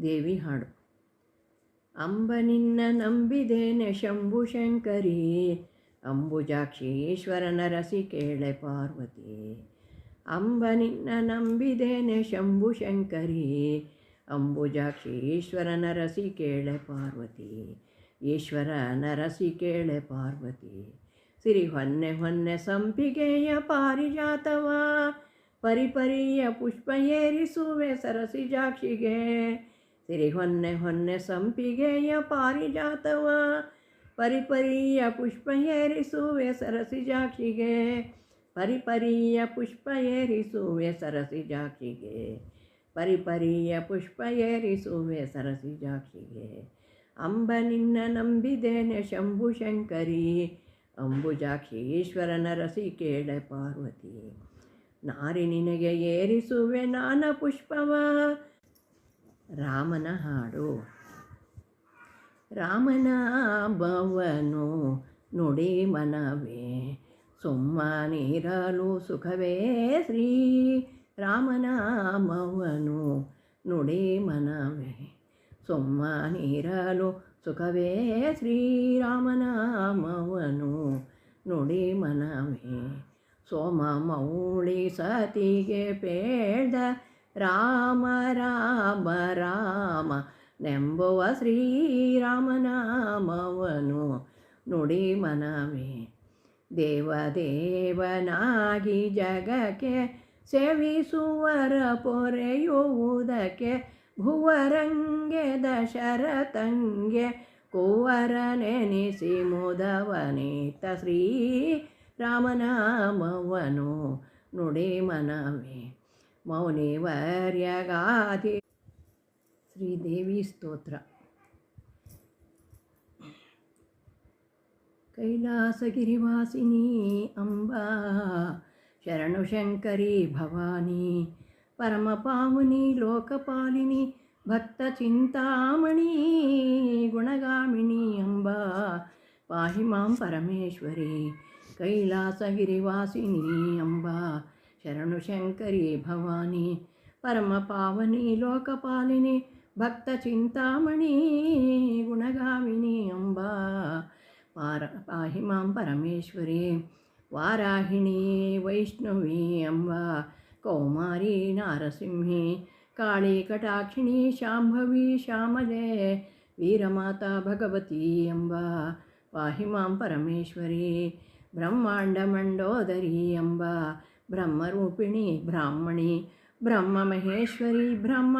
ದೇವಿ ಹಾಡು. ಅಂಬ ನಿನ್ನ ನಂಬಿದೇನೆ ಶಂಭು ಶಂಕರಿ, ಅಂಬುಜಾಕ್ಷೀಶ್ವರನ ರಸಿ ಕೇಳೆ ಪಾರ್ವತಿ. ಅಂಬ ನಿನ್ನ ನಂಬಿದೇನೆ ಶಂಭು ಶಂಕರಿ, ಅಂಬುಜಾಕ್ಷೀಶ್ವರನ ರಸಿ ಕೇಳೆ ಪಾರ್ವತಿ. ಈಶ್ವರನ ರಸಿ ಕೇಳೆ ಪಾರ್ವತಿ. ಸಿರಿ ಹೊನ್ನೆ ಹೊನ್ನೆ ಸಂಪಿಗೆಯ ಪಾರಿಜಾತವ, ಪರಿಪರಿಯ ಪುಷ್ಪ ಏರಿಸುವೆ ಸರಸಿಜಾಕ್ಷಿಗೆ. ಸಿರಿ ಹೊನ್ನೆ ಹೊನ್ನೆ ಸಂಪಿಗೆಯ ಪಾರಿಜಾತವ, ಪರಿಪರಿಯ ಪುಷ್ಪ ಏರಿಸುವೆ ಸರಸಿಜಾಕ್ಷಿಗೆ. ಪರಿಪರಿಯ ಪುಷ್ಪ ಏರಿಸುವೆ ಸರಸಿಜಾಕ್ಷಿಗೆ. ಪರಿಪರಿಯ ಪುಷ್ಪ ಏರಿಸುವೆ ಸರಸಿಜಾಕ್ಷಿಗೆ. ಅಂಬ ನಿನ್ನ ನಂಬಿದೇನೆ ಶಂಭು ಶಂಕರಿ, ಅಂಬುಜಾಕ್ಷೀಶ್ವರನ ರಸಿ ಕೇಳೆ ಪಾರ್ವತಿ. ನಾರಿ ನಿನಗೆ ಏರಿಸುವೆ ನಾನ ಪುಷ್ಪವ. ರಾಮನ ಹಾಡು. ರಾಮನ ಭವನು ನುಡಿ ಮನವೇ, ಸುಮ್ಮನಿರಲು ಸುಖವೇ ಶ್ರೀ. ರಾಮನ ಭವನು ನುಡಿ ಮನವೇ, ಸುಮ್ಮನಿರಲು ಸುಖವೇ ಶ್ರೀರಾಮನ ಮವನು ನುಡಿ ಮನವೇ. ಸೋಮ ಮೌಳಿ ಸತಿಗೆ ಪೇಳ್ದ ರಾಮ ರಾಮ ರಾಮ ನೆಂಬುವ ಶ್ರೀರಾಮನ ಮವನು ನುಡಿ ಮನವೇ. ದೇವದೇವನಾಗಿ ಜಗಕ್ಕೆ ಸೇವಿಸುವರ ಪೊರೆಯುವುದಕ್ಕೆ, ಭುವರಂಗೆ ದಶರಥಂಗೆ ಕುವರ ನೆನೆಸಿ ಮುದವನಿತ ಶ್ರೀರಾಮನ ಮವನು ನುಡಿ ಮನವೇ. ಮೌನಿವರ್ಯಗಾಧಿ. ಶ್ರೀದೇವಿ ಸ್ತೋತ್ರ. ಕೈಲಾಸಗಿರಿವಾಸಿನಿ ಅಂಬಾ, ಶರಣು ಶಂಕರಿ ಭವಾನಿ. ಪರಮ ಪಾವನಿ ಲೋಕಪಾಲಿನಿ, ಭಕ್ತ ಚಿಂತಾಮಣಿ ಗುಣಗಾಮಿನಿ ಅಂಬಾ, ಪಾಹಿ ಮಾಂ ಪರಮೇಶ್ವರಿ. ಕೈಲಾಸಗಿರಿವಾಸಿನಿ ಅಂಬಾ, ಶರಣು ಶಂಕರಿ ಭವಾನಿ. ಪರಮ ಪಾವನಿ ಲೋಕಪಾಲಿನಿ, ಭಕ್ತ ಚಿಂತಾಮಣಿ ಗುಣಗಾಮಿನಿ ಅಂಬಾ, ಪಾಹಿ ಮಾಂ ಪರಮೇಶ್ವರಿ. ವಾರಾಹಿಣಿ ವೈಷ್ಣವಿ ಅಂಬಾ, ಕೌಮಾರಿ ನಾರಸಿಂಹಿ. ಕಾಳಿ ಕಟಾಕ್ಷಿಣಿ ಶಾಂಭವಿ ಶ್ಯಾಮಲೆ, ವೀರಮಾತಾ ಭಗವತಿ ಅಂಬಾ, ಪಾಹಿ ಮಾಂ ಪರಮೇಶ್ವರಿ. ಬ್ರಹ್ಮಾಂಡ ಮಂಡೋದರಿ ಅಂಬಾ, ಬ್ರಹ್ಮರೂಪಿಣಿ ಬ್ರಾಹ್ಮಣಿ. ಬ್ರಹ್ಮ ಮಹೇಶ್ವರಿ ಬ್ರಹ್ಮ